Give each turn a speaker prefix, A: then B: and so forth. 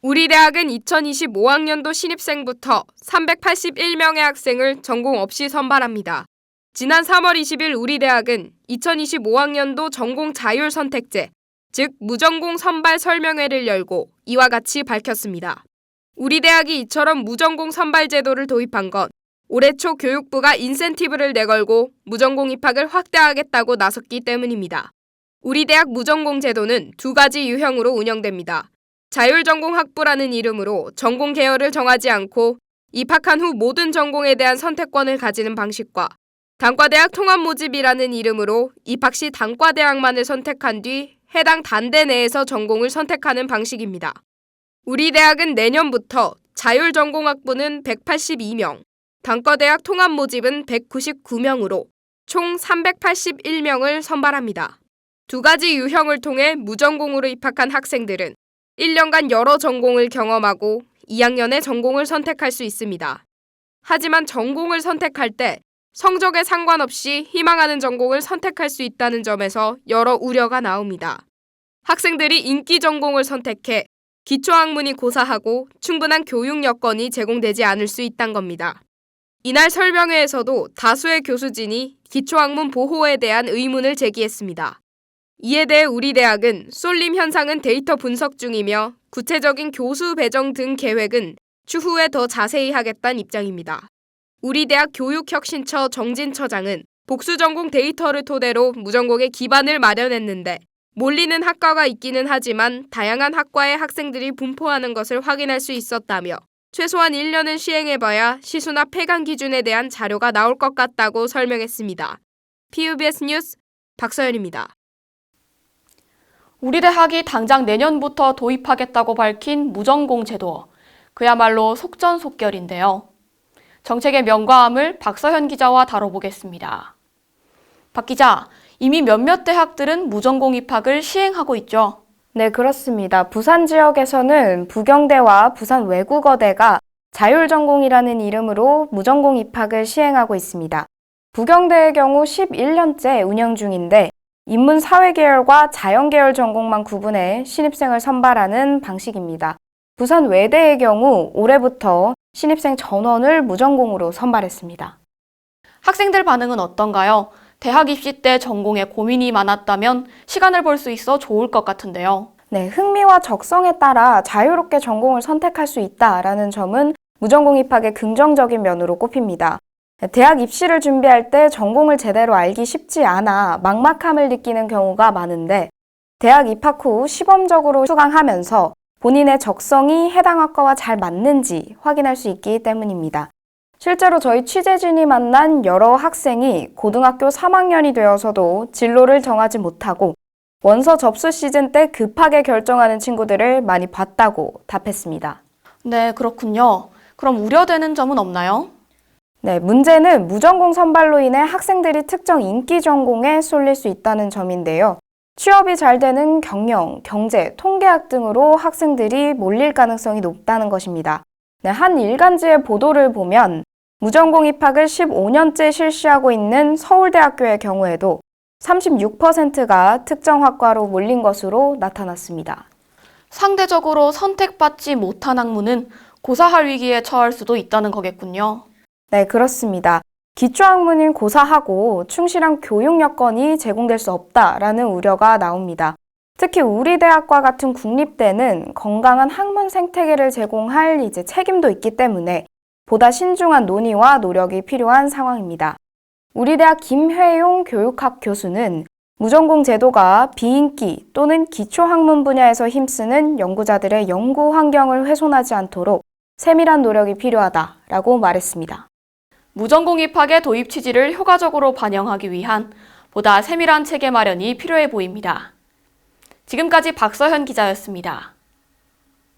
A: 우리 대학은 2025학년도 신입생부터 381명의 학생을 전공 없이 선발합니다. 지난 3월 20일 우리 대학은 2025학년도 전공 자율 선택제, 즉 무전공 선발 설명회를 열고 이와 같이 밝혔습니다. 우리 대학이 이처럼 무전공 선발 제도를 도입한 건 올해 초 교육부가 인센티브를 내걸고 무전공 입학을 확대하겠다고 나섰기 때문입니다. 우리 대학 무전공 제도는 두 가지 유형으로 운영됩니다. 자율전공학부라는 이름으로 전공 계열을 정하지 않고 입학한 후 모든 전공에 대한 선택권을 가지는 방식과 단과대학 통합모집이라는 이름으로 입학 시 단과대학만을 선택한 뒤 해당 단대 내에서 전공을 선택하는 방식입니다. 우리 대학은 내년부터 자율전공학부는 182명, 단과대학 통합모집은 199명으로 총 381명을 선발합니다. 두 가지 유형을 통해 무전공으로 입학한 학생들은 1년간 여러 전공을 경험하고 2학년에 전공을 선택할 수 있습니다. 하지만 전공을 선택할 때 성적에 상관없이 희망하는 전공을 선택할 수 있다는 점에서 여러 우려가 나옵니다. 학생들이 인기 전공을 선택해 기초학문이 고사하고 충분한 교육 여건이 제공되지 않을 수 있다는 겁니다. 이날 설명회에서도 다수의 교수진이 기초학문 보호에 대한 의문을 제기했습니다. 이에 대해 우리 대학은 쏠림 현상은 데이터 분석 중이며 구체적인 교수 배정 등 계획은 추후에 더 자세히 하겠다는 입장입니다. 우리 대학 교육혁신처 정진처장은 복수전공 데이터를 토대로 무전공의 기반을 마련했는데 몰리는 학과가 있기는 하지만 다양한 학과의 학생들이 분포하는 것을 확인할 수 있었다며 최소한 1년은 시행해봐야 시수나 폐강 기준에 대한 자료가 나올 것 같다고 설명했습니다. PUBS 뉴스 박서연입니다.
B: 우리 대학이 당장 내년부터 도입하겠다고 밝힌 무전공 제도. 그야말로 속전속결인데요. 정책의 명과함을 박서현 기자와 다뤄보겠습니다. 박 기자, 이미 몇몇 대학들은 무전공 입학을 시행하고 있죠?
C: 네, 그렇습니다. 부산 지역에서는 부경대와 부산 외국어대가 자율전공이라는 이름으로 무전공 입학을 시행하고 있습니다. 부경대의 경우 11년째 운영 중인데 인문사회계열과 자연계열 전공만 구분해 신입생을 선발하는 방식입니다. 부산 외대의 경우 올해부터 신입생 전원을 무전공으로 선발했습니다.
B: 학생들 반응은 어떤가요? 대학 입시 때 전공에 고민이 많았다면 시간을 벌 수 있어 좋을 것 같은데요.
C: 네, 흥미와 적성에 따라 자유롭게 전공을 선택할 수 있다라는 점은 무전공 입학의 긍정적인 면으로 꼽힙니다. 대학 입시를 준비할 때 전공을 제대로 알기 쉽지 않아 막막함을 느끼는 경우가 많은데 대학 입학 후 시범적으로 수강하면서 본인의 적성이 해당 학과와 잘 맞는지 확인할 수 있기 때문입니다. 실제로 저희 취재진이 만난 여러 학생이 고등학교 3학년이 되어서도 진로를 정하지 못하고 원서 접수 시즌 때 급하게 결정하는 친구들을 많이 봤다고 답했습니다.
B: 네, 그렇군요. 그럼 우려되는 점은 없나요?
C: 네, 문제는 무전공 선발로 인해 학생들이 특정 인기 전공에 쏠릴 수 있다는 점인데요. 취업이 잘 되는 경영, 경제, 통계학 등으로 학생들이 몰릴 가능성이 높다는 것입니다. 네, 한 일간지의 보도를 보면 무전공 입학을 15년째 실시하고 있는 서울대학교의 경우에도 36%가 특정 학과로 몰린 것으로 나타났습니다.
B: 상대적으로 선택받지 못한 학문은 고사할 위기에 처할 수도 있다는 거겠군요.
C: 네, 그렇습니다. 기초학문인 고사하고 충실한 교육 여건이 제공될 수 없다라는 우려가 나옵니다. 특히 우리 대학과 같은 국립대는 건강한 학문 생태계를 제공할 책임도 있기 때문에 보다 신중한 논의와 노력이 필요한 상황입니다. 우리 대학 김회용 교육학 교수는 무전공 제도가 비인기 또는 기초학문 분야에서 힘쓰는 연구자들의 연구 환경을 훼손하지 않도록 세밀한 노력이 필요하다라고 말했습니다.
B: 무전공 입학의 도입 취지를 효과적으로 반영하기 위한 보다 세밀한 체계 마련이 필요해 보입니다. 지금까지 박서현 기자였습니다.